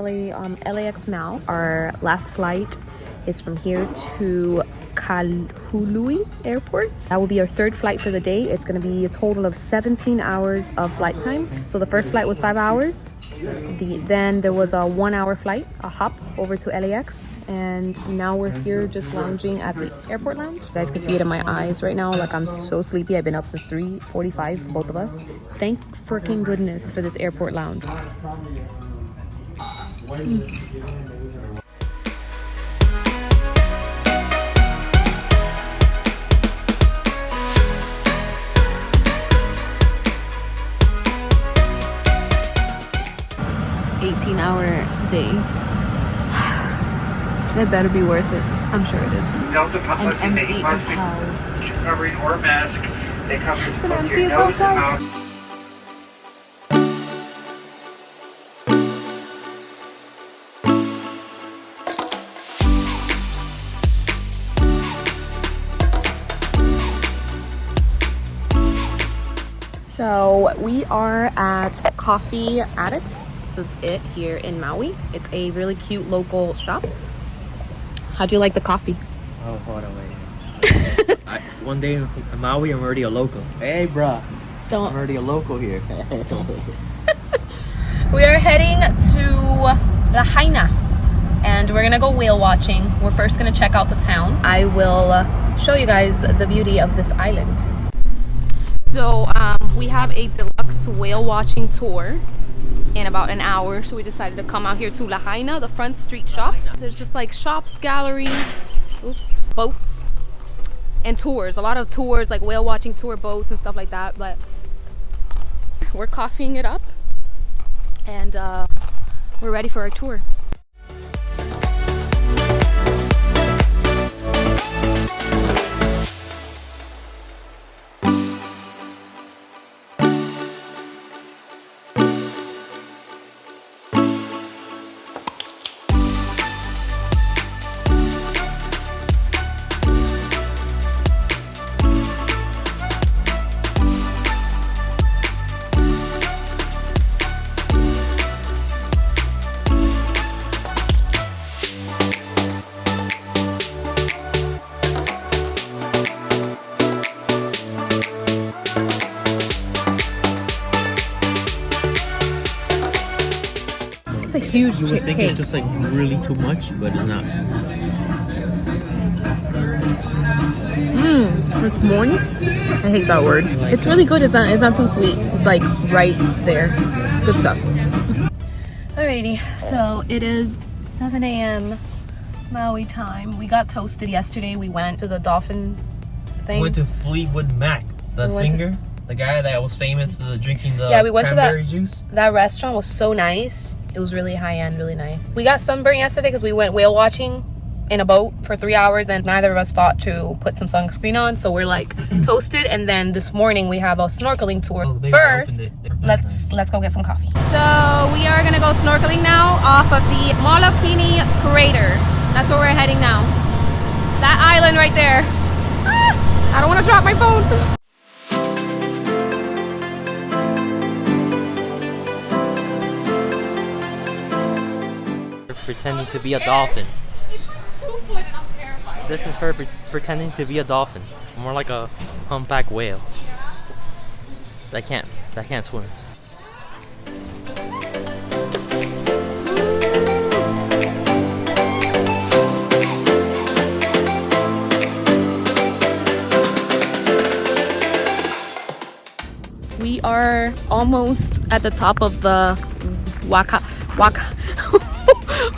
LAX now. Our last flight is from here to Kahului Airport. That will be our third flight for the day. It's going to be a total of 17 hours of flight time. So the first flight was 5 hours. Then there was a 1 hour flight, a hop over to LAX. And now we're here just lounging at the airport lounge. You guys can see it in my eyes right now. Like, I'm so sleepy. I've been up since 3:45, both of us. Thank freaking goodness for this airport lounge. 18-hour day. It better be worth it. I'm sure it is. Delta policy and may empty must as be hell. covering or mask that covers It's an both empty your as hell nose and flight. mouth. So we are at Coffee Addict. This is it here in Maui. It's a really cute local shop. How'd you like the coffee? Oh, hold on, wait. One day in Maui, I'm already a local. Hey, bruh. Don't. I'm already a local here. We are heading to Lahaina, and we're gonna go whale watching. We're first gonna check out the town. I will show you guys the beauty of this island. So we have a deluxe whale watching tour in about an hour, so we decided to come out here to Lahaina, the front street shops. There's just like shops, galleries, boats, and tours. A lot of tours, like whale watching tour boats and stuff like that. But we're coffeeing it up, and we're ready for our tour. It's a huge You would think cake. it's just like really too much, but it's not. It's moist. I hate that word. It's really good. It's not too sweet. It's like right there. Good stuff. Alrighty, so it is 7 a.m. Maui time. We got toasted yesterday. We went to the dolphin thing. We went to Fleetwood Mac, the singer, the guy that was famous drinking the we went cranberry to juice. That restaurant was so nice. It was really high end, really nice. We got sunburned yesterday because we went whale watching in a boat for 3 hours, and neither of us thought to put some sunscreen on, so we're like toasted. And then this morning we have a snorkeling tour. First, let's go get some coffee. So we are gonna go snorkeling now off of the Molokini crater. That's where we're heading now. That island right there. I don't want to drop my phone. Pretending to be a dolphin. It's 2 foot and I'm terrified. This is her pretending to be a dolphin. More like a humpback whale. That can't swim. We are almost at the top of the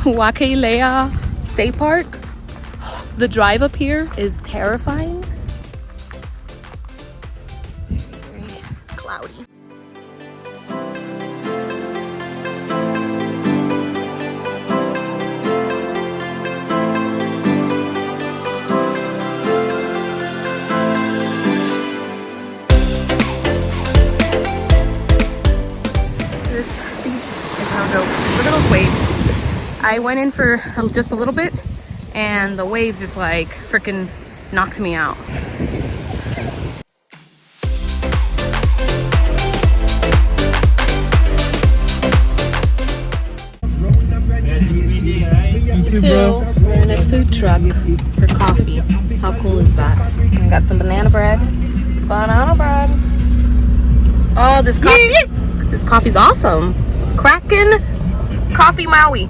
Wailea State Park. The drive up here is terrifying. It's cloudy. This beach is no joke. Look at those waves. I went in for just a little bit, and the waves just like freaking knocked me out. too. We're in a food truck for coffee. How cool is that? I got some banana bread. Banana bread. Oh, this coffee. This coffee's awesome. Kraken Coffee Maui.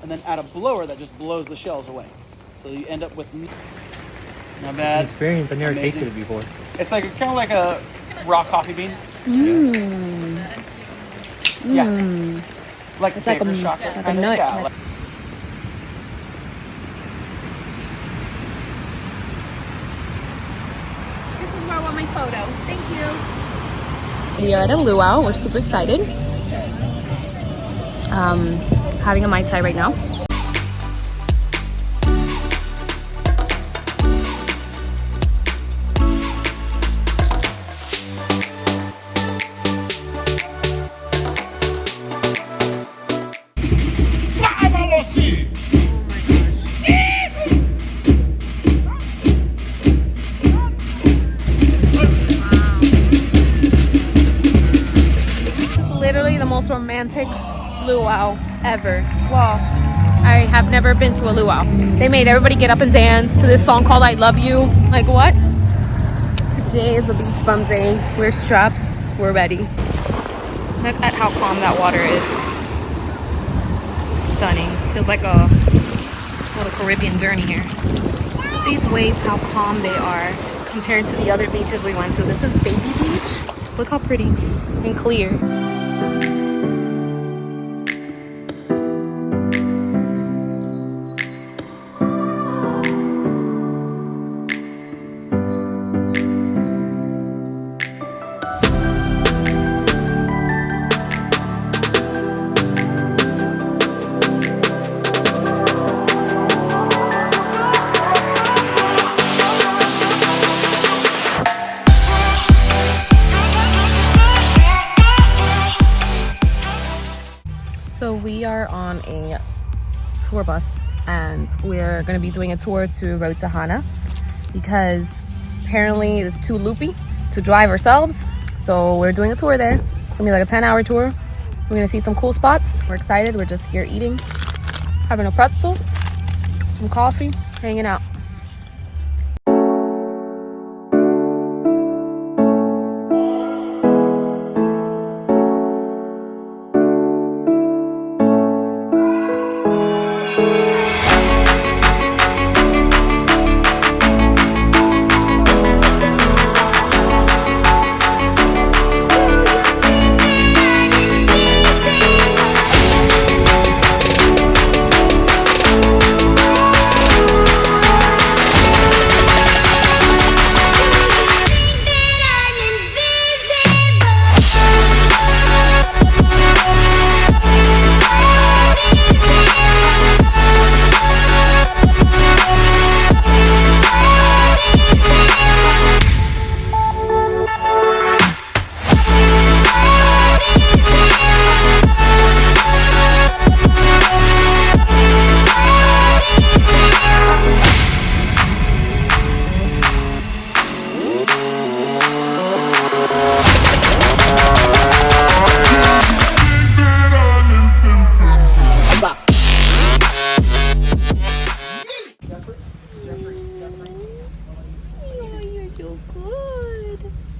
And then add a blower that just blows the shells away. So you end up with not bad. Experience. I never Amazing. tasted it before. It's like kind of like a raw coffee bean. Yeah. Like It's like paper a- chocolate. like a nut. Yeah, like- This is where I want my photo. Thank you. We are at a luau. We're super excited. Having a Mai Tai right now. Literally the most romantic luau ever. Well, I have never been to a luau. They made everybody get up and dance to this song called I Love You. Like what? Today is a beach bum day. We're strapped. We're ready. Look at how calm that water is. Stunning. Feels like a little Caribbean journey here. These waves, how calm they are compared to the other beaches we went to. This is Baby Beach. Look how pretty and clear. So we are on a tour bus and we're going to be doing a tour to Road to Hana because apparently it's too loopy to drive ourselves. So we're doing a tour there. It's going to be like a 10-hour tour. We're going to see some cool spots. We're excited. We're just here eating, having a pretzel, some coffee, hanging out.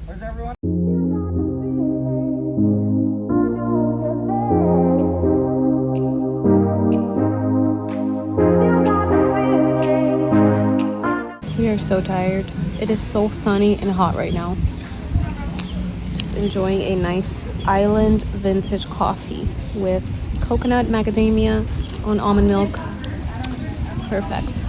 Where's everyone? We are so tired. It is so sunny and hot right now. Just enjoying a nice island vintage coffee with coconut macadamia on almond milk. Perfect.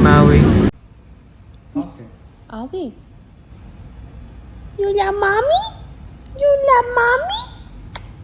Maui. Talk to her. Ozzy. You love mommy? You love mommy?